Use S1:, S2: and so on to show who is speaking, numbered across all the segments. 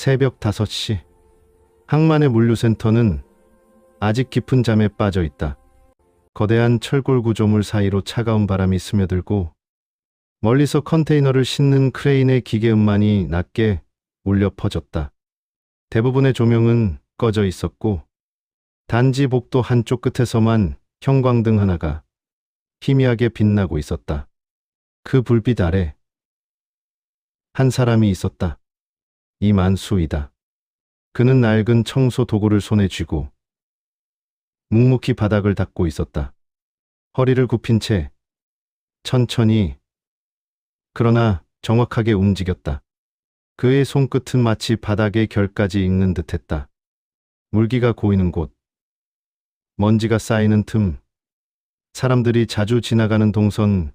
S1: 새벽 5시. 항만의 물류센터는 아직 깊은 잠에 빠져 있다. 거대한 철골 구조물 사이로 차가운 바람이 스며들고 멀리서 컨테이너를 싣는 크레인의 기계음만이 낮게 울려 퍼졌다. 대부분의 조명은 꺼져 있었고 단지 복도 한쪽 끝에서만 형광등 하나가 희미하게 빛나고 있었다. 그 불빛 아래 한 사람이 있었다. 이만수이다. 그는 낡은 청소 도구를 손에 쥐고 묵묵히 바닥을 닦고 있었다. 허리를 굽힌 채 천천히 그러나 정확하게 움직였다. 그의 손끝은 마치 바닥의 결까지 익는 듯했다. 물기가 고이는 곳, 먼지가 쌓이는 틈, 사람들이 자주 지나가는 동선,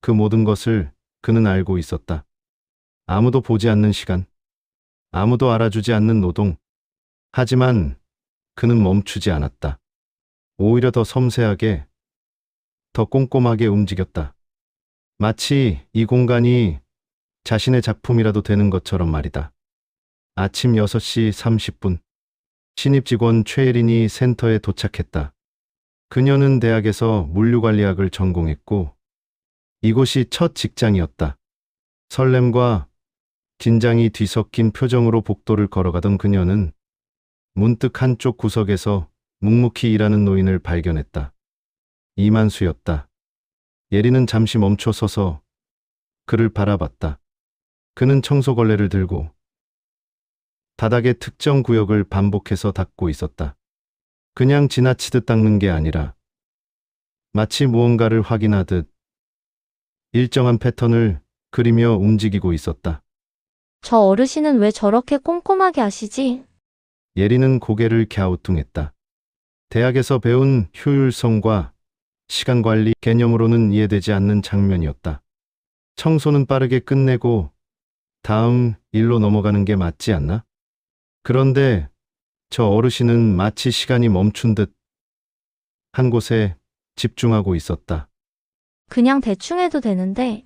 S1: 그 모든 것을 그는 알고 있었다. 아무도 보지 않는 시간, 아무도 알아주지 않는 노동. 하지만 그는 멈추지 않았다. 오히려 더 섬세하게, 더 꼼꼼하게 움직였다. 마치 이 공간이 자신의 작품이라도 되는 것처럼 말이다. 아침 6시 30분. 신입 직원 최예린이 센터에 도착했다. 그녀는 대학에서 물류관리학을 전공했고 이곳이 첫 직장이었다. 설렘과 긴장이 뒤섞인 표정으로 복도를 걸어가던 그녀는 문득 한쪽 구석에서 묵묵히 일하는 노인을 발견했다. 이만수였다. 예린은 잠시 멈춰 서서 그를 바라봤다. 그는 청소걸레를 들고 바닥의 특정 구역을 반복해서 닦고 있었다. 그냥 지나치듯 닦는 게 아니라 마치 무언가를 확인하듯 일정한 패턴을 그리며 움직이고 있었다.
S2: 저 어르신은 왜 저렇게 꼼꼼하게 하시지?
S1: 예린은 고개를 갸우뚱했다. 대학에서 배운 효율성과 시간관리 개념으로는 이해되지 않는 장면이었다. 청소는 빠르게 끝내고 다음 일로 넘어가는 게 맞지 않나? 그런데 저 어르신은 마치 시간이 멈춘 듯 한 곳에 집중하고 있었다.
S2: 그냥 대충 해도 되는데.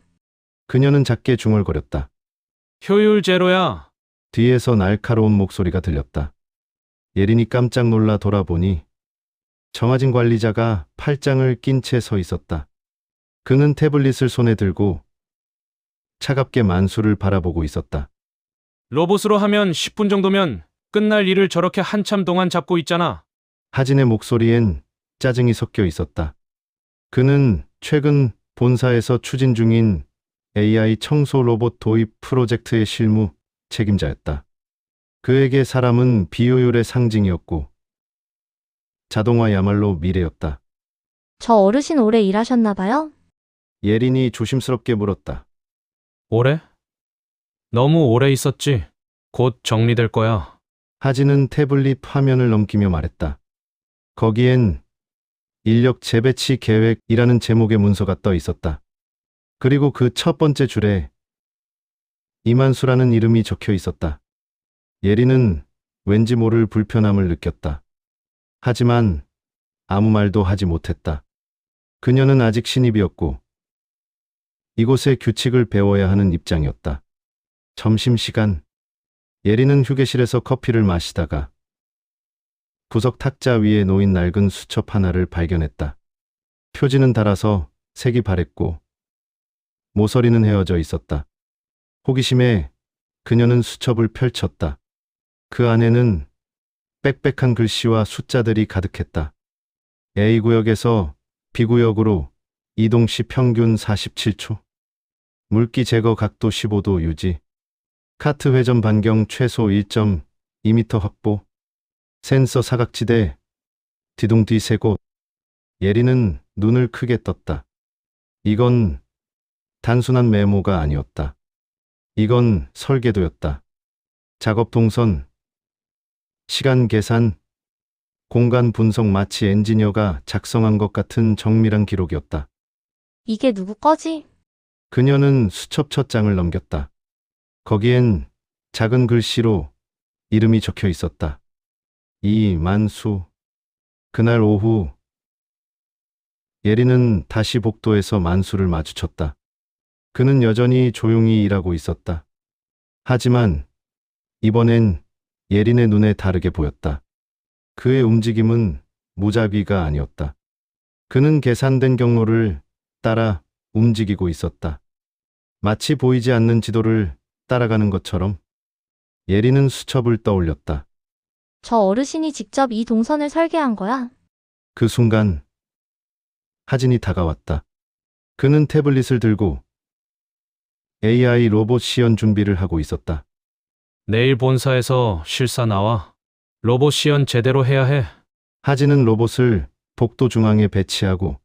S1: 그녀는 작게 중얼거렸다.
S3: 효율 제로야.
S1: 뒤에서 날카로운 목소리가 들렸다. 예린이 깜짝 놀라 돌아보니 정하진 관리자가 팔짱을 낀 채 서 있었다. 그는 태블릿을 손에 들고 차갑게 만수를 바라보고 있었다.
S3: 로봇으로 하면 10분 정도면 끝날 일을 저렇게 한참 동안 잡고 있잖아.
S1: 하진의 목소리엔 짜증이 섞여 있었다. 그는 최근 본사에서 추진 중인 AI 청소 로봇 도입 프로젝트의 실무 책임자였다. 그에게 사람은 비효율의 상징이었고 자동화야말로 미래였다.
S2: 저 어르신 오래 일하셨나 봐요?
S1: 예린이 조심스럽게 물었다.
S3: 오래? 너무 오래 있었지. 곧 정리될 거야.
S1: 하진은 태블릿 화면을 넘기며 말했다. 거기엔 인력 재배치 계획이라는 제목의 문서가 떠 있었다. 그리고 그 첫 번째 줄에 이만수라는 이름이 적혀 있었다. 예린은 왠지 모를 불편함을 느꼈다. 하지만 아무 말도 하지 못했다. 그녀는 아직 신입이었고 이곳의 규칙을 배워야 하는 입장이었다. 점심시간, 예린은 휴게실에서 커피를 마시다가 부석 탁자 위에 놓인 낡은 수첩 하나를 발견했다. 표지는 닳아서 색이 바랬고 모서리는 헤어져 있었다. 호기심에 그녀는 수첩을 펼쳤다. 그 안에는 빽빽한 글씨와 숫자들이 가득했다. A구역에서 B구역으로 이동 시 평균 47초. 물기 제거 각도 15도 유지. 카트 회전 반경 최소 1.2m 확보. 센서 사각지대 뒤둥뒤 3곳. 예린은 눈을 크게 떴다. 이건 단순한 메모가 아니었다. 이건 설계도였다. 작업 동선, 시간 계산, 공간 분석, 마치 엔지니어가 작성한 것 같은 정밀한 기록이었다.
S2: 이게 누구 거지?
S1: 그녀는 수첩 첫 장을 넘겼다. 거기엔 작은 글씨로 이름이 적혀 있었다. 이만수. 그날 오후 예린은 다시 복도에서 만수를 마주쳤다. 그는 여전히 조용히 일하고 있었다. 하지만 이번엔 예린의 눈에 다르게 보였다. 그의 움직임은 무작위가 아니었다. 그는 계산된 경로를 따라 움직이고 있었다. 마치 보이지 않는 지도를 따라가는 것처럼. 예린은 수첩을 떠올렸다.
S2: 저 어르신이 직접 이 동선을 설계한 거야?
S1: 그 순간 하진이 다가왔다. 그는 태블릿을 들고 AI 로봇 시연 준비를 하고 있었다.
S3: 내일 본사에서 실사 나와. 로봇 시연 제대로 해야 해.
S1: 하진은 로봇을 복도 중앙에 배치하고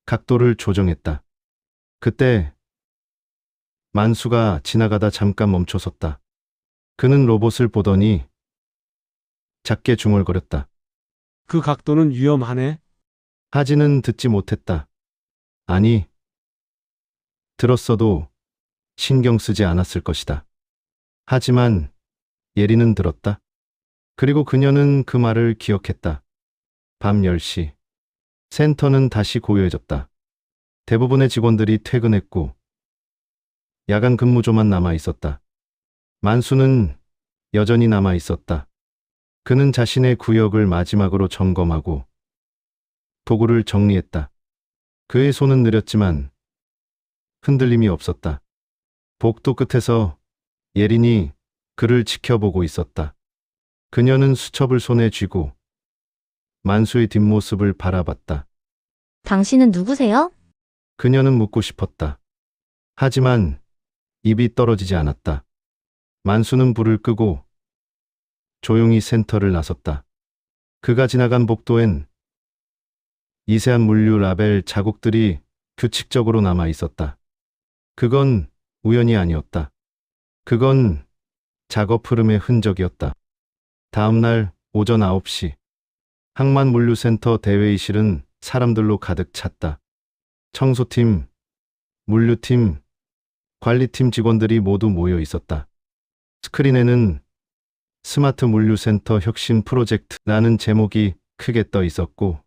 S1: 각도를 조정했다. 그때 만수가 지나가다 잠깐 멈춰섰다. 그는 로봇을 보더니 작게 중얼거렸다.
S4: 그 각도는 위험하네.
S1: 하진은 듣지 못했다. 아니, 들었어도 신경 쓰지 않았을 것이다. 하지만 예린은 들었다. 그리고 그녀는 그 말을 기억했다. 밤 10시. 센터는 다시 고요해졌다. 대부분의 직원들이 퇴근했고 야간 근무조만 남아 있었다. 만수는 여전히 남아 있었다. 그는 자신의 구역을 마지막으로 점검하고 도구를 정리했다. 그의 손은 느렸지만 흔들림이 없었다. 복도 끝에서 예린이 그를 지켜보고 있었다. 그녀는 수첩을 손에 쥐고 만수의 뒷모습을 바라봤다.
S2: 당신은 누구세요?
S1: 그녀는 묻고 싶었다. 하지만 입이 떨어지지 않았다. 만수는 불을 끄고 조용히 센터를 나섰다. 그가 지나간 복도엔 미세한 물류 라벨 자국들이 규칙적으로 남아 있었다. 그건 우연이 아니었다. 그건 작업 흐름의 흔적이었다. 다음 날 오전 9시 항만물류센터 대회의실은 사람들로 가득 찼다. 청소팀, 물류팀, 관리팀 직원들이 모두 모여 있었다. 스크린에는 스마트 물류센터 혁신 프로젝트라는 제목이 크게 떠 있었고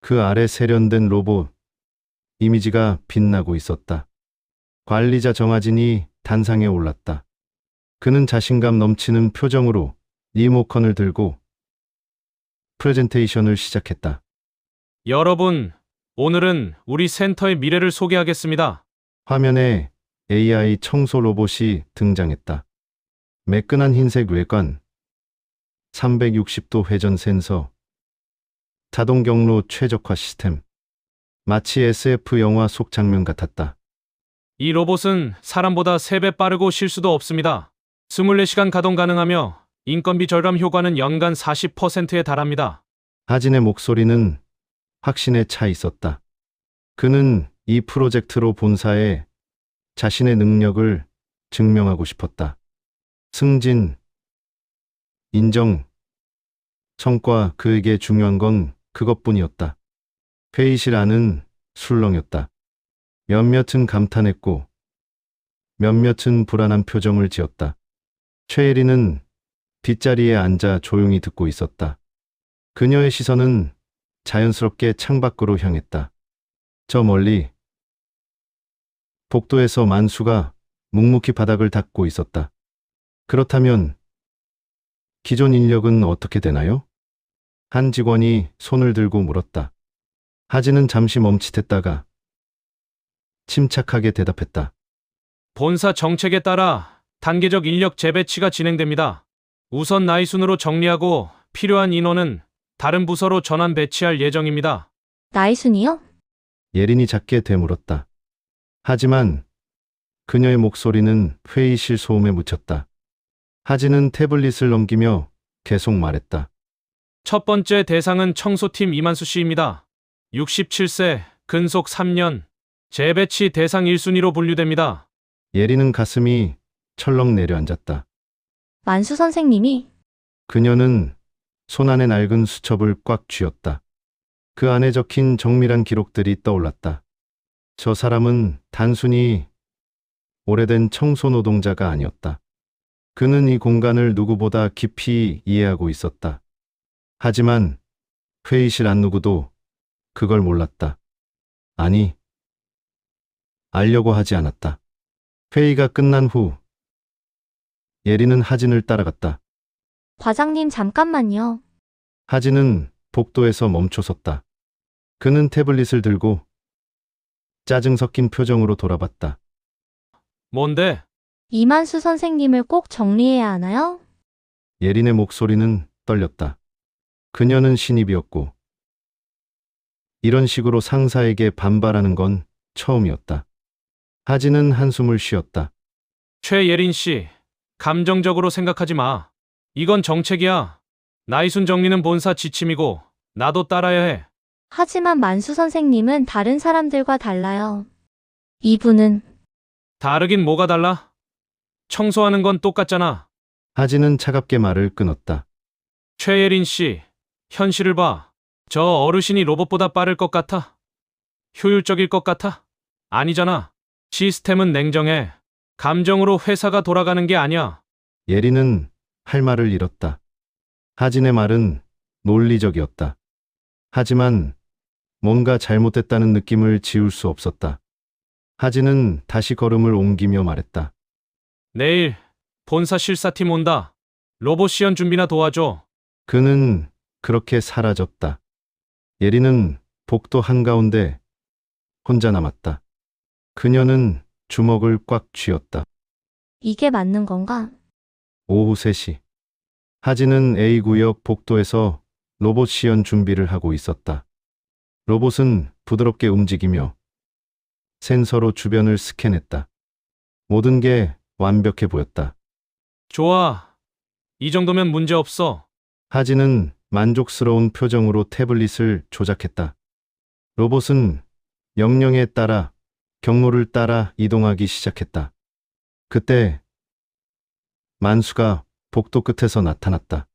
S1: 그 아래 세련된 로봇 이미지가 빛나고 있었다. 관리자 정하진이 단상에 올랐다. 그는 자신감 넘치는 표정으로 리모컨을 들고 프레젠테이션을 시작했다.
S3: 여러분, 오늘은 우리 센터의 미래를 소개하겠습니다.
S1: 화면에 AI 청소 로봇이 등장했다. 매끈한 흰색 외관, 360도 회전 센서, 자동 경로 최적화 시스템. 마치 SF 영화 속 장면 같았다.
S3: 이 로봇은 사람보다 3배 빠르고 실수도 없습니다. 24시간 가동 가능하며 인건비 절감 효과는 연간 40%에 달합니다.
S1: 하진의 목소리는 확신에 차 있었다. 그는 이 프로젝트로 본사에 자신의 능력을 증명하고 싶었다. 승진, 인정, 성과, 그에게 중요한 건 그것뿐이었다. 회의실 안은 술렁였다. 몇몇은 감탄했고 몇몇은 불안한 표정을 지었다. 최예린은 뒷자리에 앉아 조용히 듣고 있었다. 그녀의 시선은 자연스럽게 창밖으로 향했다. 저 멀리 복도에서 만수가 묵묵히 바닥을 닦고 있었다. 그렇다면 기존 인력은 어떻게 되나요? 한 직원이 손을 들고 물었다. 하진은 잠시 멈칫했다가 침착하게 대답했다.
S3: 본사 정책에 따라 단계적 인력 재배치가 진행됩니다. 우선 나이 순으로 정리하고 필요한 인원은 다른 부서로 전환 배치할 예정입니다.
S2: 나이순이요?
S1: 예린이 작게 되물었다. 하지만 그녀의 목소리는 회의실 소음에 묻혔다. 하진은 태블릿을 넘기며 계속 말했다.
S3: 첫 번째 대상은 청소팀 이만수 씨입니다. 67세, 근속 3년, 재배치 대상 1순위로 분류됩니다.
S1: 예린은 가슴이 철렁 내려앉았다.
S2: 만수 선생님이?
S1: 그녀는 손안의 낡은 수첩을 꽉 쥐었다. 그 안에 적힌 정밀한 기록들이 떠올랐다. 저 사람은 단순히 오래된 청소 노동자가 아니었다. 그는 이 공간을 누구보다 깊이 이해하고 있었다. 하지만 회의실 안 누구도 그걸 몰랐다. 아니, 알려고 하지 않았다. 회의가 끝난 후 예린은 하진을 따라갔다.
S2: 과장님 잠깐만요.
S1: 하진은 복도에서 멈춰섰다. 그는 태블릿을 들고 짜증 섞인 표정으로 돌아봤다.
S3: 뭔데?
S2: 이만수 선생님을 꼭 정리해야 하나요?
S1: 예린의 목소리는 떨렸다. 그녀는 신입이었고 이런 식으로 상사에게 반발하는 건 처음이었다. 하진은 한숨을 쉬었다.
S3: 최예린 씨, 감정적으로 생각하지 마. 이건 정책이야. 나이순 정리는 본사 지침이고 나도 따라야 해.
S2: 하지만 만수 선생님은 다른 사람들과 달라요. 이분은
S3: 다르긴 뭐가 달라? 청소하는 건 똑같잖아.
S1: 하진은 차갑게 말을 끊었다.
S3: 최예린 씨, 현실을 봐. 저 어르신이 로봇보다 빠를 것 같아? 효율적일 것 같아? 아니잖아. 시스템은 냉정해. 감정으로 회사가 돌아가는 게 아니야.
S1: 예린은 할 말을 잃었다. 하진의 말은 논리적이었다. 하지만 뭔가 잘못됐다는 느낌을 지울 수 없었다. 하진은 다시 걸음을 옮기며 말했다.
S3: 내일 본사 실사팀 온다. 로봇 시연 준비나 도와줘.
S1: 그는 그렇게 사라졌다. 예린은 복도 한가운데 혼자 남았다. 그녀는 주먹을 꽉 쥐었다.
S2: 이게 맞는 건가?
S1: 오후 3시. 하진은 A구역 복도에서 로봇 시연 준비를 하고 있었다. 로봇은 부드럽게 움직이며 센서로 주변을 스캔했다. 모든 게 완벽해 보였다.
S3: 좋아. 이 정도면 문제 없어.
S1: 하진은 만족스러운 표정으로 태블릿을 조작했다. 로봇은 명령에 따라 경로를 따라 이동하기 시작했다. 그때 만수가 복도 끝에서 나타났다.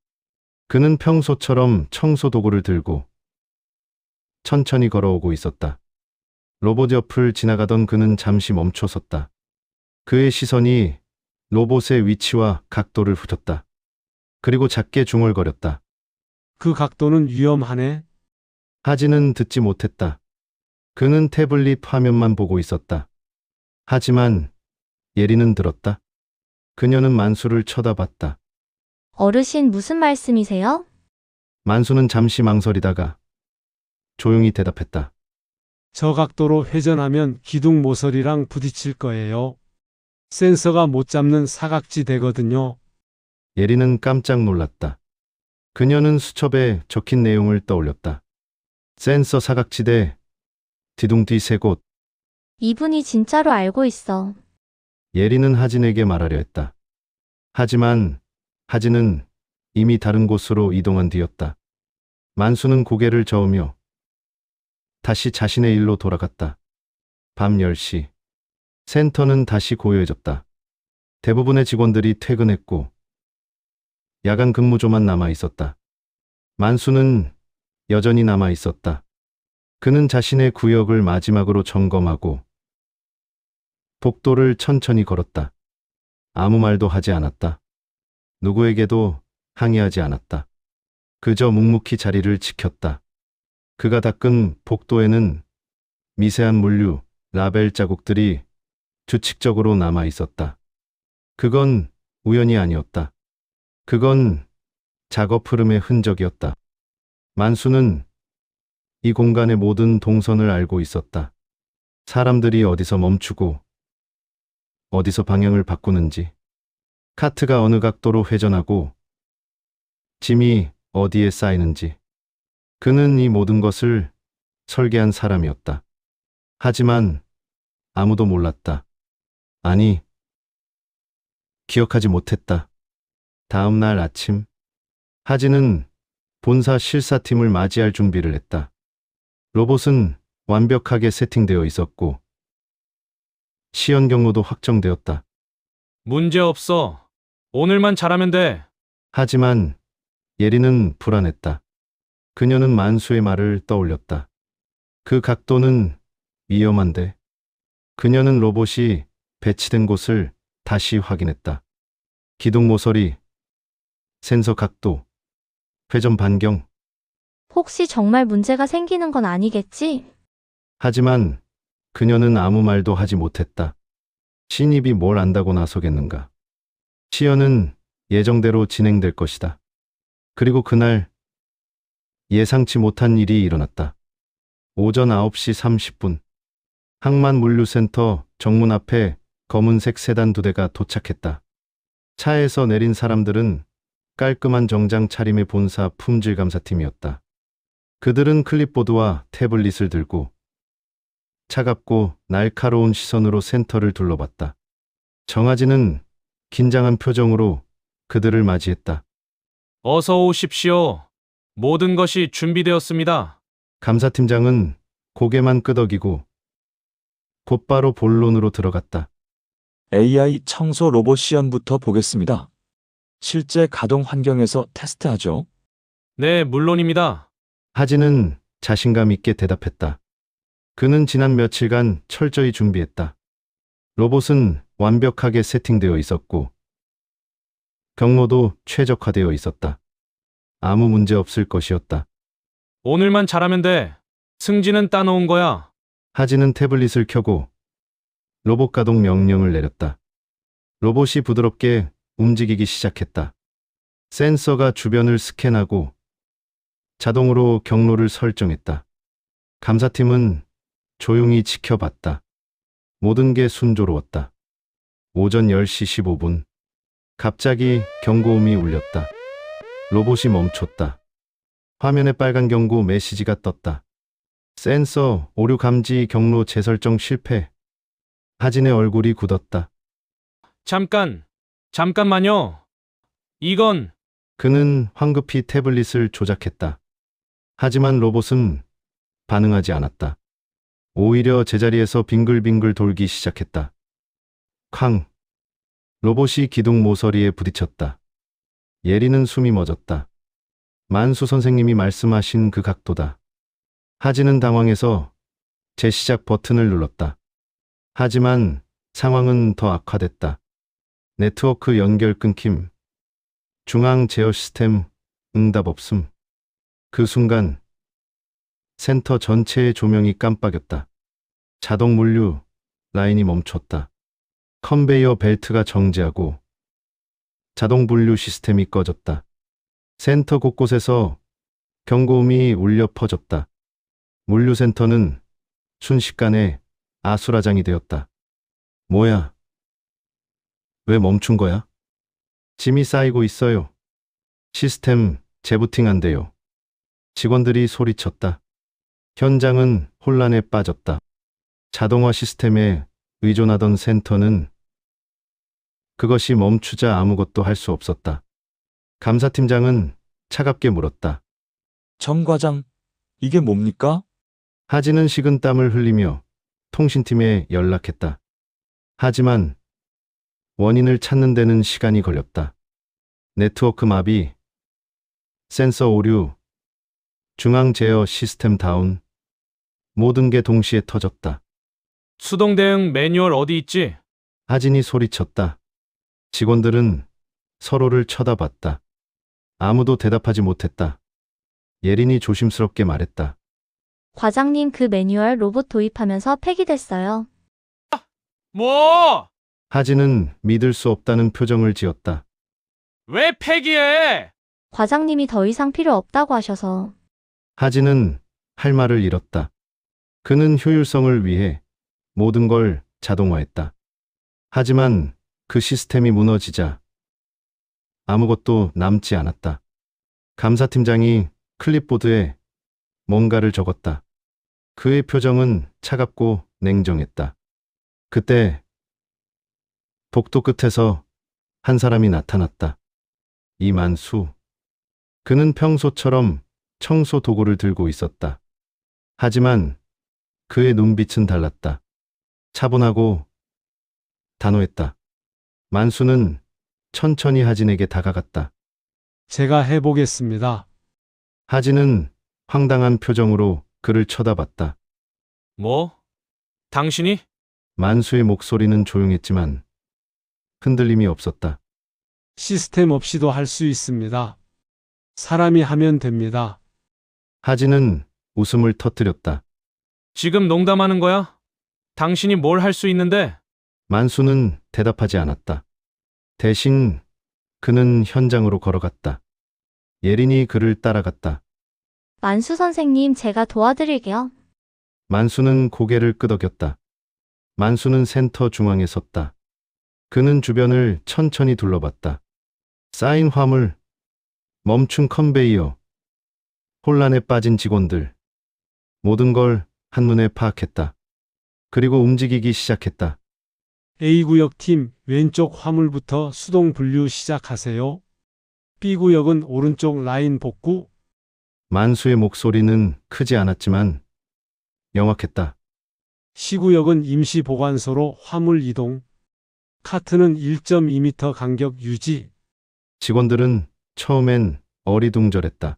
S1: 그는 평소처럼 청소 도구를 들고 천천히 걸어오고 있었다. 로봇 옆을 지나가던 그는 잠시 멈춰섰다. 그의 시선이 로봇의 위치와 각도를 훑었다. 그리고 작게 중얼거렸다.
S4: 그 각도는 위험하네.
S1: 하진은 듣지 못했다. 그는 태블릿 화면만 보고 있었다. 하지만 예린은 들었다. 그녀는 만수를 쳐다봤다.
S2: 어르신 무슨 말씀이세요?
S1: 만수는 잠시 망설이다가 조용히 대답했다.
S4: 저 각도로 회전하면 기둥 모서리랑 부딪힐 거예요. 센서가 못 잡는 사각지 되거든요.
S1: 예린은 깜짝 놀랐다. 그녀는 수첩에 적힌 내용을 떠올렸다. 센서 사각지대, 뒤둥뒤 세 곳.
S2: 이분이 진짜로 알고 있어.
S1: 예린은 하진에게 말하려 했다. 하지만 하진은 이미 다른 곳으로 이동한 뒤였다. 만수는 고개를 저으며 다시 자신의 일로 돌아갔다. 밤 10시. 센터는 다시 고요해졌다. 대부분의 직원들이 퇴근했고 야간 근무조만 남아 있었다. 만수는 여전히 남아 있었다. 그는 자신의 구역을 마지막으로 점검하고 복도를 천천히 걸었다. 아무 말도 하지 않았다. 누구에게도 항의하지 않았다. 그저 묵묵히 자리를 지켰다. 그가 닦은 복도에는 미세한 물류, 라벨 자국들이 규칙적으로 남아 있었다. 그건 우연이 아니었다. 그건 작업 흐름의 흔적이었다. 만수는 이 공간의 모든 동선을 알고 있었다. 사람들이 어디서 멈추고 어디서 방향을 바꾸는지, 카트가 어느 각도로 회전하고 짐이 어디에 쌓이는지. 그는 이 모든 것을 설계한 사람이었다. 하지만 아무도 몰랐다. 아니, 기억하지 못했다. 다음 날 아침, 하진은 본사 실사팀을 맞이할 준비를 했다. 로봇은 완벽하게 세팅되어 있었고 시연 경로도 확정되었다.
S3: 문제 없어. 오늘만 잘하면 돼.
S1: 하지만 예린은 불안했다. 그녀는 만수의 말을 떠올렸다. 그 각도는 위험한데. 그녀는 로봇이 배치된 곳을 다시 확인했다. 기둥 모서리, 센서 각도, 회전 반경.
S2: 혹시 정말 문제가 생기는 건 아니겠지?
S1: 하지만 그녀는 아무 말도 하지 못했다. 신입이 뭘 안다고 나서겠는가. 시연은 예정대로 진행될 것이다. 그리고 그날 예상치 못한 일이 일어났다. 오전 9시 30분, 항만물류센터 정문 앞에 검은색 세단 2대가 도착했다. 차에서 내린 사람들은 깔끔한 정장 차림의 본사 품질감사팀이었다. 그들은 클립보드와 태블릿을 들고 차갑고 날카로운 시선으로 센터를 둘러봤다. 정아진은 긴장한 표정으로 그들을 맞이했다.
S3: 어서 오십시오. 모든 것이 준비되었습니다.
S1: 감사팀장은 고개만 끄덕이고 곧바로 본론으로 들어갔다.
S5: AI 청소 로봇 시연부터 보겠습니다. 실제 가동 환경에서 테스트하죠.
S3: 네, 물론입니다.
S1: 하진은 자신감 있게 대답했다. 그는 지난 며칠간 철저히 준비했다. 로봇은 완벽하게 세팅되어 있었고 경로도 최적화되어 있었다. 아무 문제 없을 것이었다.
S3: 오늘만 잘하면 돼. 승진은 따놓은 거야.
S1: 하진은 태블릿을 켜고 로봇 가동 명령을 내렸다. 로봇이 부드럽게 움직이기 시작했다. 센서가 주변을 스캔하고 자동으로 경로를 설정했다. 감사팀은 조용히 지켜봤다. 모든 게 순조로웠다. 오전 10시 15분. 갑자기 경고음이 울렸다. 로봇이 멈췄다. 화면에 빨간 경고 메시지가 떴다. 센서 오류 감지 경로 재설정 실패. 하진의 얼굴이 굳었다.
S3: 잠깐만요. 이건
S1: 그는 황급히 태블릿을 조작했다. 하지만 로봇은 반응하지 않았다. 오히려 제자리에서 빙글빙글 돌기 시작했다. 쾅! 로봇이 기둥 모서리에 부딪혔다. 예리는 숨이 멎었다. 만수 선생님이 말씀하신 그 각도다. 하진은 당황해서 재시작 버튼을 눌렀다. 하지만 상황은 더 악화됐다. 네트워크 연결 끊김. 중앙 제어 시스템 응답 없음. 그 순간 센터 전체의 조명이 깜빡였다. 자동 물류 라인이 멈췄다. 컨베이어 벨트가 정지하고 자동 분류 시스템이 꺼졌다. 센터 곳곳에서 경고음이 울려 퍼졌다. 물류센터는 순식간에 아수라장이 되었다. 뭐야? 왜 멈춘 거야? 짐이 쌓이고 있어요. 시스템 재부팅한대요. 직원들이 소리쳤다. 현장은 혼란에 빠졌다. 자동화 시스템에 의존하던 센터는 그것이 멈추자 아무것도 할 수 없었다. 감사팀장은 차갑게 물었다.
S5: 정 과장, 이게 뭡니까?
S1: 하진은 식은땀을 흘리며 통신팀에 연락했다. 하지만 원인을 찾는 데는 시간이 걸렸다. 네트워크 마비, 센서 오류, 중앙 제어 시스템 다운, 모든 게 동시에 터졌다.
S3: 수동 대응 매뉴얼 어디 있지?
S1: 하진이 소리쳤다. 직원들은 서로를 쳐다봤다. 아무도 대답하지 못했다. 예린이 조심스럽게 말했다.
S2: 과장님 그 매뉴얼 로봇 도입하면서 폐기됐어요.
S3: 뭐?
S1: 하진은 믿을 수 없다는 표정을 지었다.
S3: 왜 폐기해?
S2: 과장님이 더 이상 필요 없다고 하셔서.
S1: 하진은 할 말을 잃었다. 그는 효율성을 위해 모든 걸 자동화했다. 하지만 그 시스템이 무너지자 아무것도 남지 않았다. 감사팀장이 클립보드에 뭔가를 적었다. 그의 표정은 차갑고 냉정했다. 그때 복도 끝에서 한 사람이 나타났다. 이만수. 그는 평소처럼 청소 도구를 들고 있었다. 하지만 그의 눈빛은 달랐다. 차분하고 단호했다. 만수는 천천히 하진에게 다가갔다.
S4: 제가 해보겠습니다.
S1: 하진은 황당한 표정으로 그를 쳐다봤다.
S3: 뭐? 당신이?
S1: 만수의 목소리는 조용했지만 흔들림이 없었다.
S4: 시스템 없이도 할 수 있습니다. 사람이 하면 됩니다.
S1: 하진은 웃음을 터뜨렸다.
S3: 지금 농담하는 거야? 당신이 뭘 할 수 있는데?
S1: 만수는 대답하지 않았다. 대신 그는 현장으로 걸어갔다. 예린이 그를 따라갔다.
S2: 만수 선생님, 제가 도와드릴게요.
S1: 만수는 고개를 끄덕였다. 만수는 센터 중앙에 섰다. 그는 주변을 천천히 둘러봤다. 쌓인 화물, 멈춘 컨베이어, 혼란에 빠진 직원들, 모든 걸 한눈에 파악했다. 그리고 움직이기 시작했다.
S4: A구역 팀 왼쪽 화물부터 수동 분류 시작하세요. B구역은 오른쪽 라인 복구.
S1: 만수의 목소리는 크지 않았지만 명확했다.
S4: C구역은 임시 보관소로 화물 이동. 카트는 1.2m 간격 유지.
S1: 직원들은 처음엔 어리둥절했다.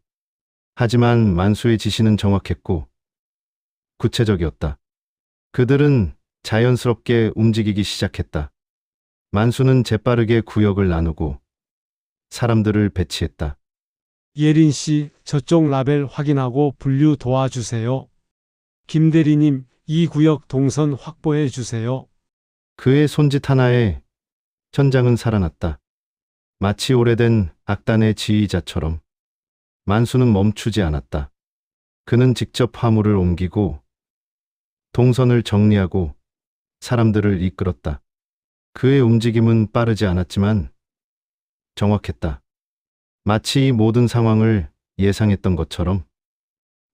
S1: 하지만 만수의 지시는 정확했고 구체적이었다. 그들은 자연스럽게 움직이기 시작했다. 만수는 재빠르게 구역을 나누고 사람들을 배치했다.
S4: 예린 씨, 저쪽 라벨 확인하고 분류 도와주세요. 김 대리님, 이 구역 동선 확보해 주세요.
S1: 그의 손짓 하나에 현장은 살아났다. 마치 오래된 악단의 지휘자처럼. 만수는 멈추지 않았다. 그는 직접 화물을 옮기고 동선을 정리하고 사람들을 이끌었다. 그의 움직임은 빠르지 않았지만 정확했다. 마치 이 모든 상황을 예상했던 것처럼.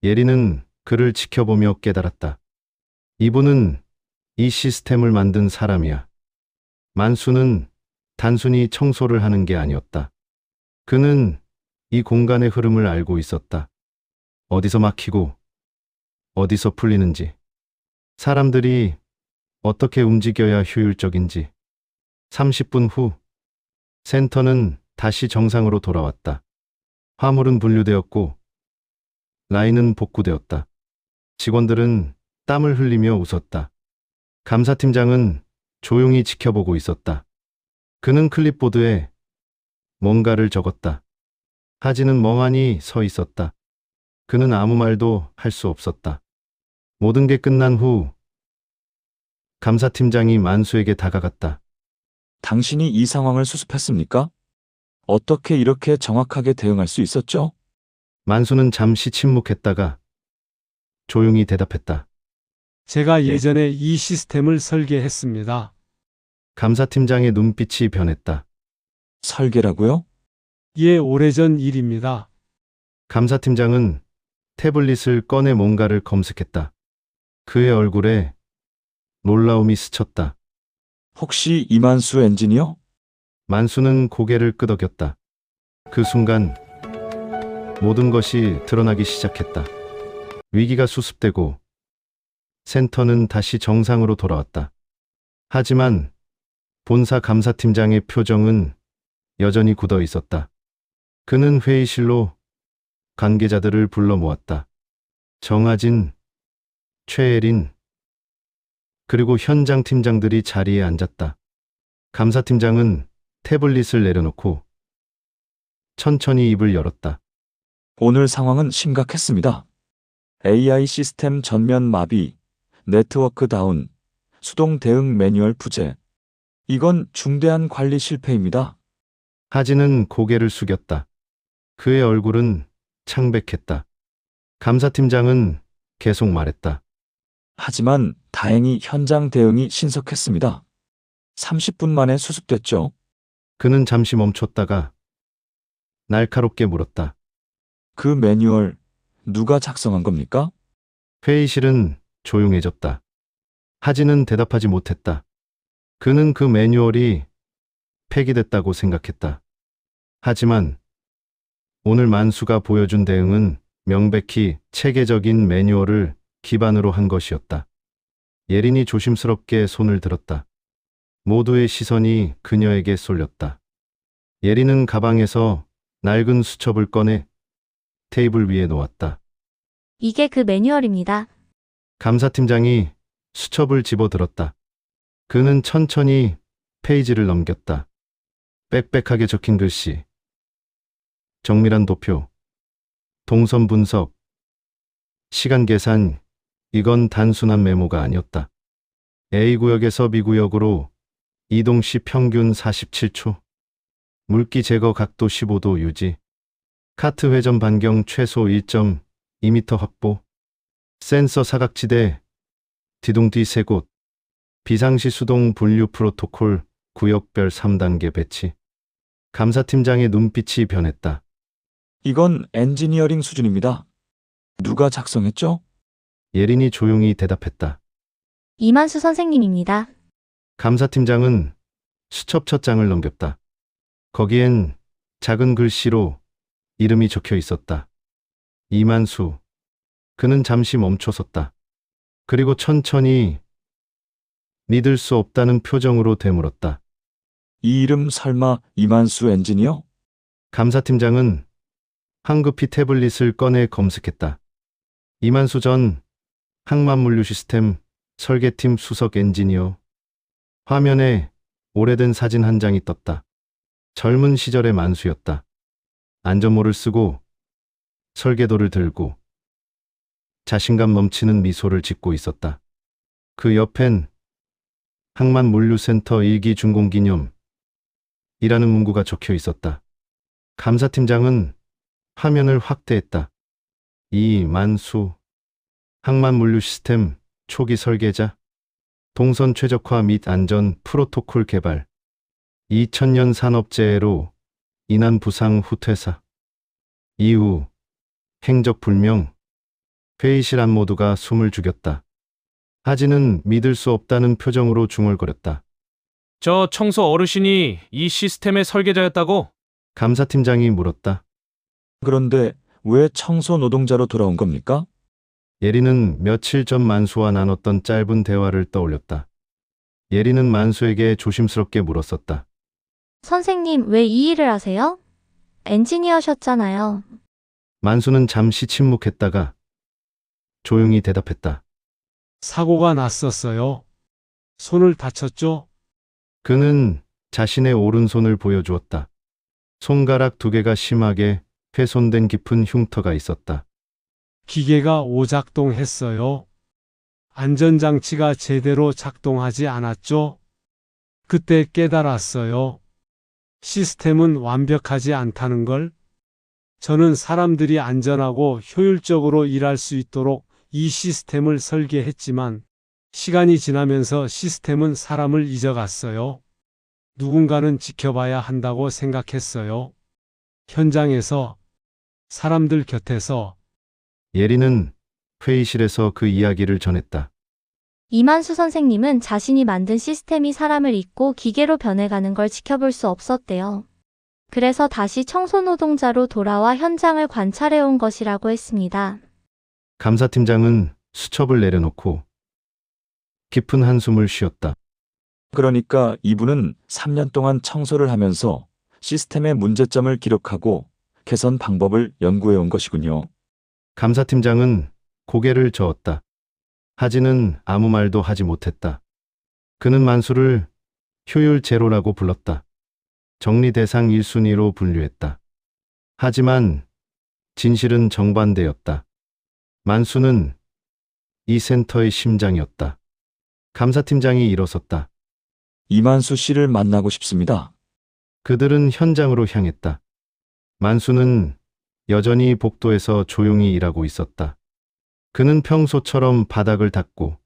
S1: 예린은 그를 지켜보며 깨달았다. 이분은 이 시스템을 만든 사람이야. 만수는 단순히 청소를 하는 게 아니었다. 그는 이 공간의 흐름을 알고 있었다. 어디서 막히고 어디서 풀리는지, 사람들이 어떻게 움직여야 효율적인지. 30분 후 센터는 다시 정상으로 돌아왔다. 화물은 분류되었고 라인은 복구되었다. 직원들은 땀을 흘리며 웃었다. 감사팀장은 조용히 지켜보고 있었다. 그는 클립보드에 뭔가를 적었다. 하진은 멍하니 서 있었다. 그는 아무 말도 할 수 없었다. 모든 게 끝난 후 감사팀장이 만수에게 다가갔다.
S5: 당신이 이 상황을 수습했습니까? 어떻게 이렇게 정확하게 대응할 수 있었죠?
S1: 만수는 잠시 침묵했다가 조용히 대답했다.
S4: 제가 예전에 이 시스템을 설계했습니다.
S1: 감사팀장의 눈빛이 변했다.
S5: 설계라고요?
S4: 예, 오래전 일입니다.
S1: 감사팀장은 태블릿을 꺼내 뭔가를 검색했다. 그의 얼굴에 놀라움이 스쳤다.
S5: 혹시 이만수 엔지니어?
S1: 만수는 고개를 끄덕였다. 그 순간 모든 것이 드러나기 시작했다. 위기가 수습되고 센터는 다시 정상으로 돌아왔다. 하지만 본사 감사팀장의 표정은 여전히 굳어 있었다. 그는 회의실로 관계자들을 불러 모았다. 정하진, 최예린, 그리고 현장 팀장들이 자리에 앉았다. 감사팀장은 태블릿을 내려놓고 천천히 입을 열었다.
S5: 오늘 상황은 심각했습니다. AI 시스템 전면 마비, 네트워크 다운, 수동 대응 매뉴얼 부재. 이건 중대한 관리 실패입니다.
S1: 하진은 고개를 숙였다. 그의 얼굴은 창백했다. 감사팀장은 계속 말했다.
S5: 하지만 다행히 현장 대응이 신속했습니다. 30분 만에 수습됐죠.
S1: 그는 잠시 멈췄다가 날카롭게 물었다.
S5: 그 매뉴얼 누가 작성한 겁니까?
S1: 회의실은 조용해졌다. 하진은 대답하지 못했다. 그는 그 매뉴얼이 폐기됐다고 생각했다. 하지만 오늘 만수가 보여준 대응은 명백히 체계적인 매뉴얼을 기반으로 한 것이었다. 예린이 조심스럽게 손을 들었다. 모두의 시선이 그녀에게 쏠렸다. 예린은 가방에서 낡은 수첩을 꺼내 테이블 위에 놓았다.
S2: 이게 그 매뉴얼입니다.
S1: 감사팀장이 수첩을 집어들었다. 그는 천천히 페이지를 넘겼다. 빽빽하게 적힌 글씨, 정밀한 도표, 동선 분석, 시간 계산. 이건 단순한 메모가 아니었다. A구역에서 B구역으로 이동 시 평균 47초, 물기 제거 각도 15도 유지, 카트 회전 반경 최소 1.2m 확보, 센서 사각지대, 뒤둥뒤 3곳, 비상시 수동 분류 프로토콜 구역별 3단계 배치. 감사팀장의 눈빛이 변했다.
S5: 이건 엔지니어링 수준입니다. 누가 작성했죠?
S1: 예린이 조용히 대답했다.
S2: 이만수 선생님입니다.
S1: 감사팀장은 수첩 첫 장을 넘겼다. 거기엔 작은 글씨로 이름이 적혀 있었다. 이만수. 그는 잠시 멈춰섰다. 그리고 천천히 믿을 수 없다는 표정으로 되물었다.
S5: 이 이름 설마 이만수 엔지니어?
S1: 감사팀장은 황급히 태블릿을 꺼내 검색했다. 이만수 전 항만물류 시스템 설계팀 수석 엔지니어. 화면에 오래된 사진 한 장이 떴다. 젊은 시절의 만수였다. 안전모를 쓰고 설계도를 들고 자신감 넘치는 미소를 짓고 있었다. 그 옆엔 항만물류센터 1기 준공기념 이라는 문구가 적혀 있었다. 감사팀장은 화면을 확대했다. 이만수, 항만물류 시스템 초기 설계자, 동선 최적화 및 안전 프로토콜 개발, 2000년 산업재해로 인한 부상 후 퇴사. 이후 행적 불명. 회의실 안 모두가 숨을 죽였다. 하진은 믿을 수 없다는 표정으로 중얼거렸다.
S3: 저 청소 어르신이 이 시스템의 설계자였다고?
S1: 감사팀장이 물었다.
S5: 그런데 왜 청소 노동자로 돌아온 겁니까?
S1: 예린은 며칠 전 만수와 나눴던 짧은 대화를 떠올렸다. 예린은 만수에게 조심스럽게 물었었다.
S2: 선생님, 왜 이 일을 하세요? 엔지니어셨잖아요.
S1: 만수는 잠시 침묵했다가 조용히 대답했다.
S4: 사고가 났었어요. 손을 다쳤죠?
S1: 그는 자신의 오른손을 보여주었다. 손가락 2개가 심하게 훼손된 깊은 흉터가 있었다.
S4: 기계가 오작동했어요. 안전장치가 제대로 작동하지 않았죠? 그때 깨달았어요. 시스템은 완벽하지 않다는 걸. 저는 사람들이 안전하고 효율적으로 일할 수 있도록 이 시스템을 설계했지만 시간이 지나면서 시스템은 사람을 잊어갔어요. 누군가는 지켜봐야 한다고 생각했어요. 현장에서, 사람들 곁에서.
S1: 예린은 회의실에서 그 이야기를 전했다.
S2: 이만수 선생님은 자신이 만든 시스템이 사람을 잊고 기계로 변해가는 걸 지켜볼 수 없었대요. 그래서 다시 청소노동자로 돌아와 현장을 관찰해온 것이라고 했습니다.
S1: 감사팀장은 수첩을 내려놓고 깊은 한숨을 쉬었다.
S5: 그러니까 이분은 3년 동안 청소를 하면서 시스템의 문제점을 기록하고 개선 방법을 연구해 온 것이군요.
S1: 감사팀장은 고개를 저었다. 하진은 아무 말도 하지 못했다. 그는 만수를 효율 제로라고 불렀다. 정리 대상 1순위로 분류했다. 하지만 진실은 정반대였다. 만수는 이 센터의 심장이었다. 감사팀장이 일어섰다.
S5: 이만수 씨를 만나고 싶습니다.
S1: 그들은 현장으로 향했다. 만수는 여전히 복도에서 조용히 일하고 있었다. 그는 평소처럼 바닥을 닦고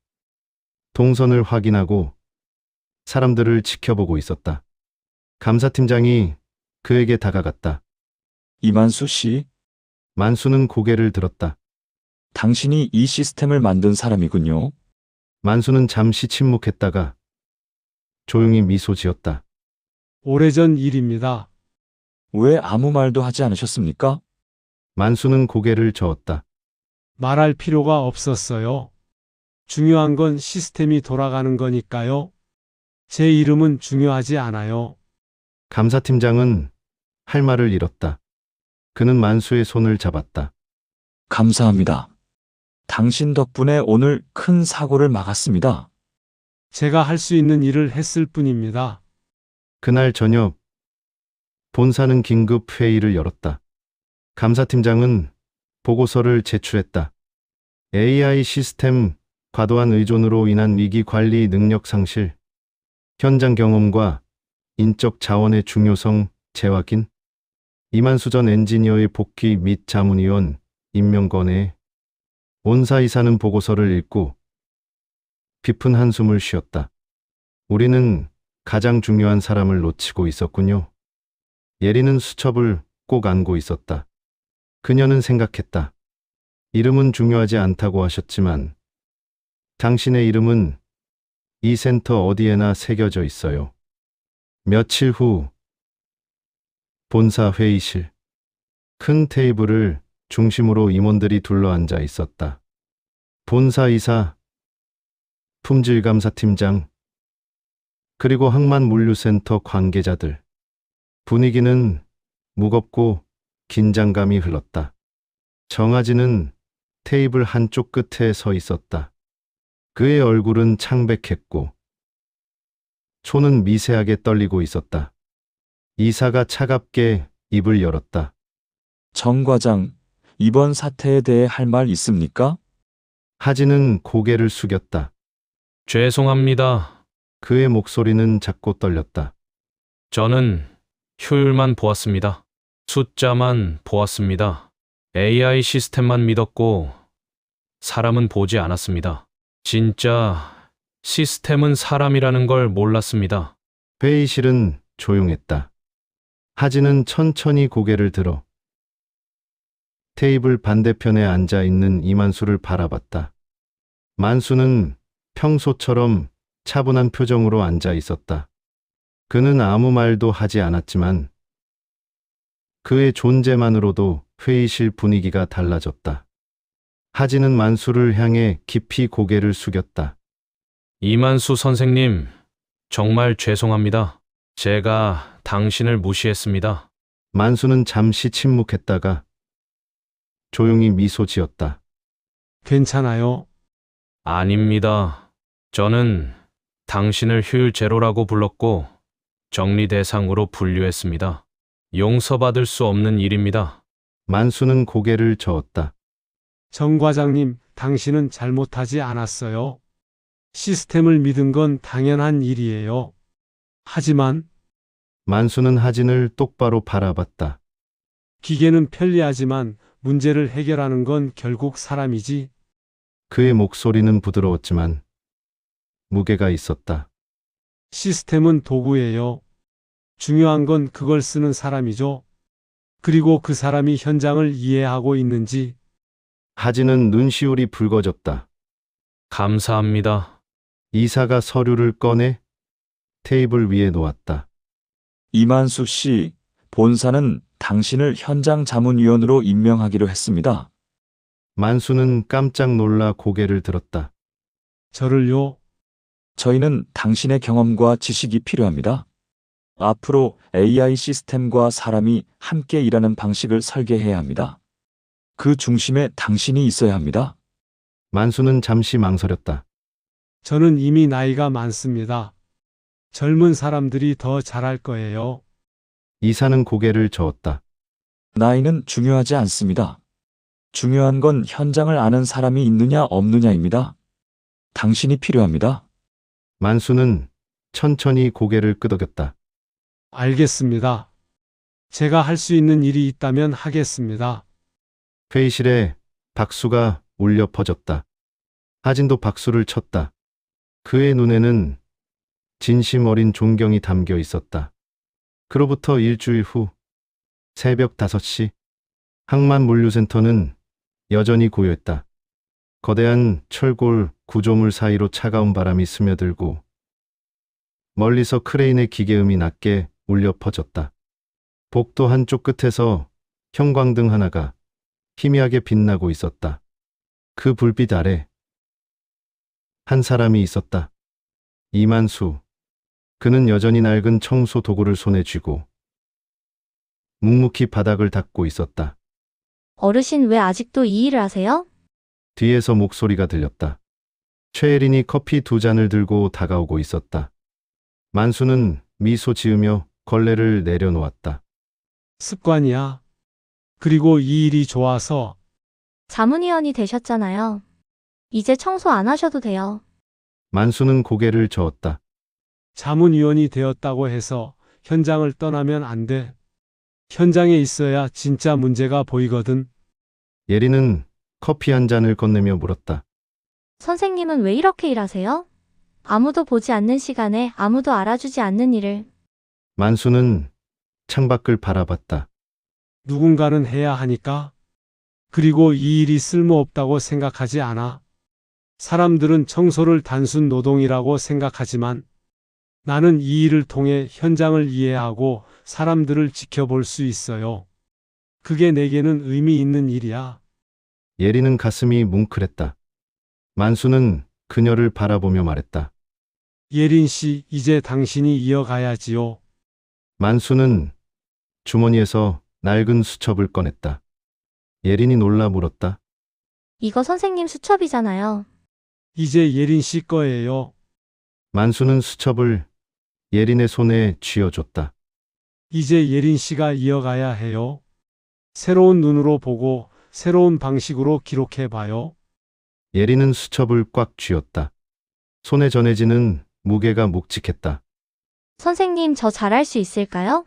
S1: 동선을 확인하고 사람들을 지켜보고 있었다. 감사팀장이 그에게 다가갔다.
S5: 이만수 씨,
S1: 만수는 고개를 들었다.
S5: 당신이 이 시스템을 만든 사람이군요.
S1: 만수는 잠시 침묵했다가 조용히 미소 지었다.
S4: 오래전 일입니다.
S5: 왜 아무 말도 하지 않으셨습니까?
S1: 만수는 고개를 저었다.
S4: 말할 필요가 없었어요. 중요한 건 시스템이 돌아가는 거니까요. 제 이름은 중요하지 않아요.
S1: 감사팀장은 할 말을 잃었다. 그는 만수의 손을 잡았다.
S5: 감사합니다. 당신 덕분에 오늘 큰 사고를 막았습니다.
S4: 제가 할 수 있는 일을 했을 뿐입니다.
S1: 그날 저녁 본사는 긴급 회의를 열었다. 감사팀장은 보고서를 제출했다. AI 시스템 과도한 의존으로 인한 위기 관리 능력 상실, 현장 경험과 인적 자원의 중요성 재확인, 이만수 전 엔지니어의 복귀 및 자문위원 임명권에 온사 이사는 보고서를 읽고 깊은 한숨을 쉬었다. 우리는 가장 중요한 사람을 놓치고 있었군요. 예리는 수첩을 꼭 안고 있었다. 그녀는 생각했다. 이름은 중요하지 않다고 하셨지만 당신의 이름은 이 센터 어디에나 새겨져 있어요. 며칠 후 본사 회의실. 큰 테이블을 중심으로 임원들이 둘러앉아 있었다. 본사 이사, 품질감사팀장, 그리고 항만물류센터 관계자들. 분위기는 무겁고 긴장감이 흘렀다. 정아진은 테이블 한쪽 끝에 서 있었다. 그의 얼굴은 창백했고 손은 미세하게 떨리고 있었다. 이사가 차갑게 입을 열었다.
S5: 정 과장, 이번 사태에 대해 할 말 있습니까?
S1: 하진은 고개를 숙였다.
S3: 죄송합니다.
S1: 그의 목소리는 작고 떨렸다.
S3: 저는 효율만 보았습니다. 숫자만 보았습니다. AI 시스템만 믿었고 사람은 보지 않았습니다. 진짜 시스템은 사람이라는 걸 몰랐습니다.
S1: 회의실은 조용했다. 하진은 천천히 고개를 들어 테이블 반대편에 앉아 있는 이만수를 바라봤다. 만수는 평소처럼 차분한 표정으로 앉아 있었다. 그는 아무 말도 하지 않았지만 그의 존재만으로도 회의실 분위기가 달라졌다. 하진은 만수를 향해 깊이 고개를 숙였다.
S3: 이만수 선생님, 정말 죄송합니다. 제가 당신을 무시했습니다.
S1: 만수는 잠시 침묵했다가 조용히 미소 지었다.
S4: 괜찮아요.
S3: 아닙니다. 저는 당신을 효율 제로라고 불렀고 정리 대상으로 분류했습니다. 용서받을 수 없는 일입니다.
S1: 만수는 고개를 저었다.
S4: 정 과장님, 당신은 잘못하지 않았어요. 시스템을 믿은 건 당연한 일이에요. 하지만
S1: 만수는 하진을 똑바로 바라봤다.
S4: 기계는 편리하지만 문제를 해결하는 건 결국 사람이지.
S1: 그의 목소리는 부드러웠지만 무게가 있었다.
S4: 시스템은 도구예요. 중요한 건 그걸 쓰는 사람이죠. 그리고 그 사람이 현장을 이해하고 있는지.
S1: 하진은 눈시울이 붉어졌다.
S3: 감사합니다.
S1: 이사가 서류를 꺼내 테이블 위에 놓았다.
S5: 이만수 씨, 본사는 당신을 현장 자문위원으로 임명하기로 했습니다.
S1: 만수는 깜짝 놀라 고개를 들었다.
S4: 저를요?
S5: 저희는 당신의 경험과 지식이 필요합니다. 앞으로 AI 시스템과 사람이 함께 일하는 방식을 설계해야 합니다. 그 중심에 당신이 있어야 합니다.
S1: 만수는 잠시 망설였다.
S4: 저는 이미 나이가 많습니다. 젊은 사람들이 더 잘할 거예요.
S1: 이사는 고개를 저었다.
S5: 나이는 중요하지 않습니다. 중요한 건 현장을 아는 사람이 있느냐 없느냐입니다. 당신이 필요합니다.
S1: 만수는 천천히 고개를 끄덕였다.
S4: 알겠습니다. 제가 할 수 있는 일이 있다면 하겠습니다.
S1: 회의실에 박수가 울려 퍼졌다. 하진도 박수를 쳤다. 그의 눈에는 진심 어린 존경이 담겨 있었다. 그로부터 일주일 후 새벽 5시 항만물류센터는 여전히 고요했다. 거대한 철골 구조물 사이로 차가운 바람이 스며들고 멀리서 크레인의 기계음이 낮게 울려 퍼졌다. 복도 한쪽 끝에서 형광등 하나가 희미하게 빛나고 있었다. 그 불빛 아래 한 사람이 있었다. 이만수. 그는 여전히 낡은 청소 도구를 손에 쥐고 묵묵히 바닥을 닦고 있었다.
S2: 어르신 왜 아직도 이 일을 하세요?
S1: 뒤에서 목소리가 들렸다. 최혜린이 커피 2잔을 들고 다가오고 있었다. 만수는 미소 지으며 걸레를 내려놓았다.
S4: 습관이야. 그리고 이 일이 좋아서.
S2: 자문위원이 되셨잖아요. 이제 청소 안 하셔도 돼요.
S1: 만수는 고개를 저었다.
S4: 자문위원이 되었다고 해서 현장을 떠나면 안 돼. 현장에 있어야 진짜 문제가 보이거든.
S1: 예린은 커피 한 잔을 건네며 물었다.
S2: 선생님은 왜 이렇게 일하세요? 아무도 보지 않는 시간에 아무도 알아주지 않는 일을.
S1: 만수는 창밖을 바라봤다.
S4: 누군가는 해야 하니까. 그리고 이 일이 쓸모없다고 생각하지 않아. 사람들은 청소를 단순 노동이라고 생각하지만 나는 이 일을 통해 현장을 이해하고 사람들을 지켜볼 수 있어요. 그게 내게는 의미 있는 일이야.
S1: 예린은 가슴이 뭉클했다. 만수는 그녀를 바라보며 말했다.
S4: 예린 씨, 이제 당신이 이어가야지요.
S1: 만수는 주머니에서 낡은 수첩을 꺼냈다. 예린이 놀라 물었다.
S2: 이거 선생님 수첩이잖아요.
S4: 이제 예린 씨 거예요.
S1: 만수는 수첩을 예린의 손에 쥐어줬다.
S4: 이제 예린 씨가 이어가야 해요. 새로운 눈으로 보고 새로운 방식으로 기록해 봐요.
S1: 예린은 수첩을 꽉 쥐었다. 손에 전해지는 무게가 묵직했다.
S2: 선생님, 저 잘할 수 있을까요?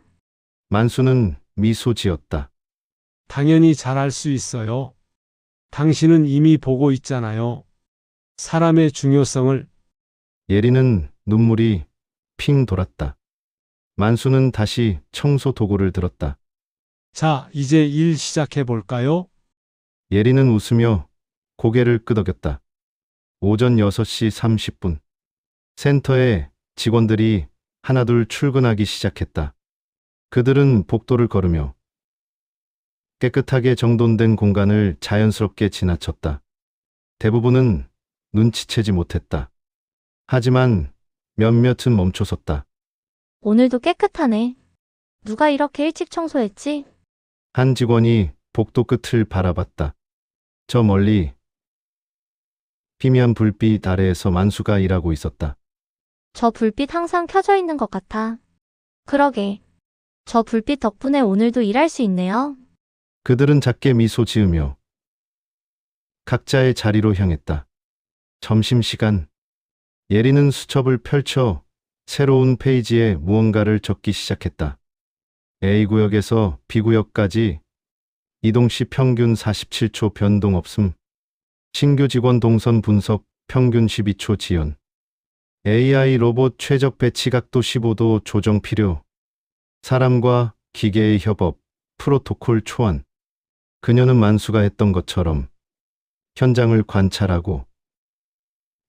S1: 만수는 미소 지었다.
S4: 당연히 잘할 수 있어요. 당신은 이미 보고 있잖아요. 사람의 중요성을.
S1: 예린은 눈물이 핑 돌았다. 만수는 다시 청소 도구를 들었다.
S4: 자, 이제 일 시작해 볼까요?
S1: 예린은 웃으며 고개를 끄덕였다. 오전 6시 30분. 센터에 직원들이 하나둘 출근하기 시작했다. 그들은 복도를 걸으며 깨끗하게 정돈된 공간을 자연스럽게 지나쳤다. 대부분은 눈치채지 못했다. 하지만 몇몇은 멈춰섰다.
S2: 오늘도 깨끗하네. 누가 이렇게 일찍 청소했지?
S1: 한 직원이 복도 끝을 바라봤다. 저 멀리 희미한 불빛 아래에서 만수가 일하고 있었다.
S2: 저 불빛 항상 켜져 있는 것 같아. 그러게. 저 불빛 덕분에 오늘도 일할 수 있네요.
S1: 그들은 작게 미소 지으며 각자의 자리로 향했다. 점심시간. 예린은 수첩을 펼쳐 새로운 페이지에 무언가를 적기 시작했다. A구역에서 B구역까지 이동 시 평균 47초 변동 없음. 신규 직원 동선 분석 평균 12초 지연. AI 로봇 최적 배치 각도 15도 조정 필요. 사람과 기계의 협업, 프로토콜 초안. 그녀는 만수가 했던 것처럼 현장을 관찰하고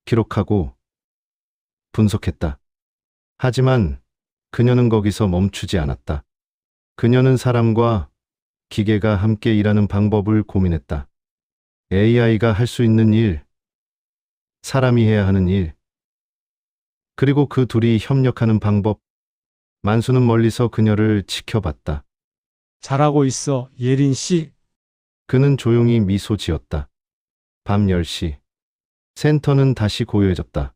S1: 기록하고 분석했다. 하지만 그녀는 거기서 멈추지 않았다. 그녀는 사람과 기계가 함께 일하는 방법을 고민했다. AI가 할 수 있는 일, 사람이 해야 하는 일, 그리고 그 둘이 협력하는 방법. 만수는 멀리서 그녀를 지켜봤다.
S4: 잘하고 있어, 예린 씨.
S1: 그는 조용히 미소 지었다. 밤 10시. 센터는 다시 고요해졌다.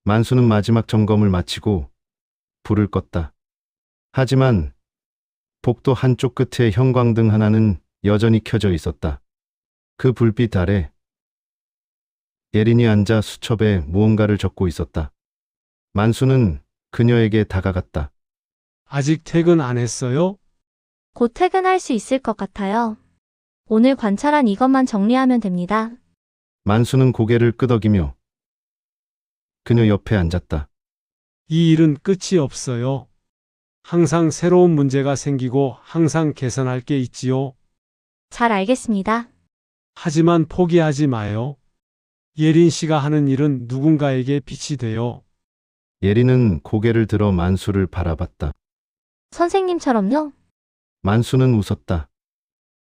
S1: 만수는 마지막 점검을 마치고 불을 껐다. 하지만 복도 한쪽 끝에 형광등 하나는 여전히 켜져 있었다. 그 불빛 아래 예린이 앉아 수첩에 무언가를 적고 있었다. 만수는 그녀에게 다가갔다.
S4: 아직 퇴근 안 했어요?
S2: 곧 퇴근할 수 있을 것 같아요. 오늘 관찰한 이것만 정리하면 됩니다.
S1: 만수는 고개를 끄덕이며 그녀 옆에 앉았다.
S4: 이 일은 끝이 없어요. 항상 새로운 문제가 생기고 항상 개선할 게 있지요.
S2: 잘 알겠습니다.
S4: 하지만 포기하지 마요. 예린 씨가 하는 일은 누군가에게 빛이 돼요.
S1: 예린은 고개를 들어 만수를 바라봤다.
S2: 선생님처럼요?
S1: 만수는 웃었다.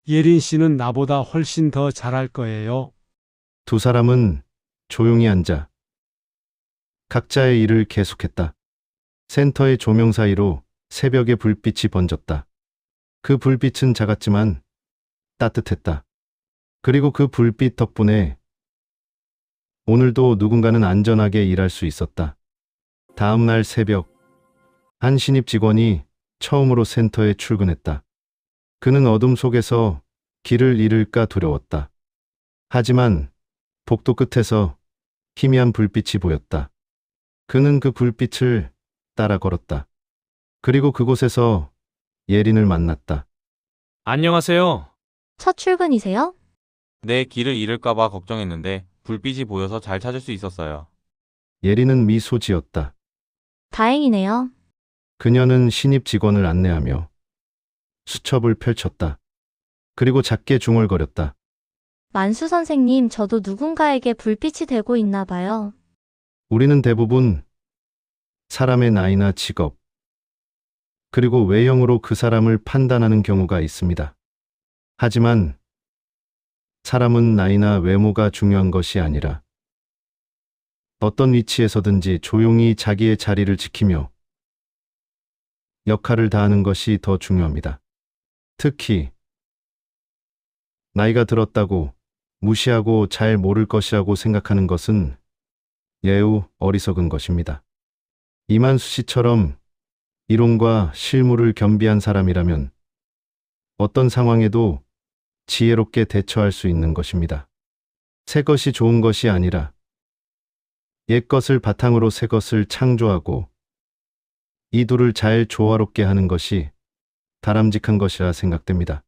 S4: 예린 씨는 나보다 훨씬 더 잘할 거예요.
S1: 두 사람은 조용히 앉아 각자의 일을 계속했다. 센터의 조명 사이로 새벽의 불빛이 번졌다. 그 불빛은 작았지만 따뜻했다. 그리고 그 불빛 덕분에 오늘도 누군가는 안전하게 일할 수 있었다. 다음 날 새벽, 한 신입 직원이 처음으로 센터에 출근했다. 그는 어둠 속에서 길을 잃을까 두려웠다. 하지만 복도 끝에서 희미한 불빛이 보였다. 그는 그 불빛을 따라 걸었다. 그리고 그곳에서 예린을 만났다.
S3: 안녕하세요.
S2: 첫 출근이세요?
S6: 내 길을 잃을까봐 걱정했는데 불빛이 보여서 잘 찾을 수 있었어요.
S1: 예린은 미소 지었다.
S2: 다행이네요.
S1: 그녀는 신입 직원을 안내하며 수첩을 펼쳤다. 그리고 작게 중얼거렸다.
S2: 만수 선생님, 저도 누군가에게 불빛이 되고 있나 봐요.
S1: 우리는 대부분 사람의 나이나 직업, 그리고 외형으로 그 사람을 판단하는 경우가 있습니다. 하지만 사람은 나이나 외모가 중요한 것이 아니라 어떤 위치에서든지 조용히 자기의 자리를 지키며 역할을 다하는 것이 더 중요합니다. 특히 나이가 들었다고 무시하고 잘 모를 것이라고 생각하는 것은 매우 어리석은 것입니다. 이만수 씨처럼 이론과 실무를 겸비한 사람이라면 어떤 상황에도 지혜롭게 대처할 수 있는 것입니다. 새 것이 좋은 것이 아니라 옛 것을 바탕으로 새 것을 창조하고 이 둘을 잘 조화롭게 하는 것이 다람직한 것이라 생각됩니다.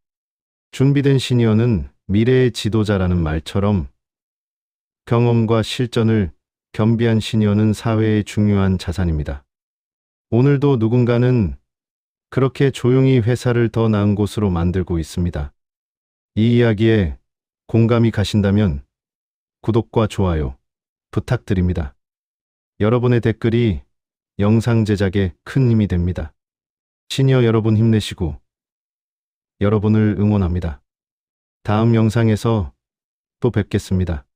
S1: 준비된 시니어는 미래의 지도자라는 말처럼 경험과 실전을 겸비한 시니어는 사회의 중요한 자산입니다. 오늘도 누군가는 그렇게 조용히 회사를 더 나은 곳으로 만들고 있습니다. 이 이야기에 공감이 가신다면 구독과 좋아요 부탁드립니다. 여러분의 댓글이 영상 제작에 큰 힘이 됩니다. 시니어 여러분 힘내시고 여러분을 응원합니다. 다음 영상에서 또 뵙겠습니다.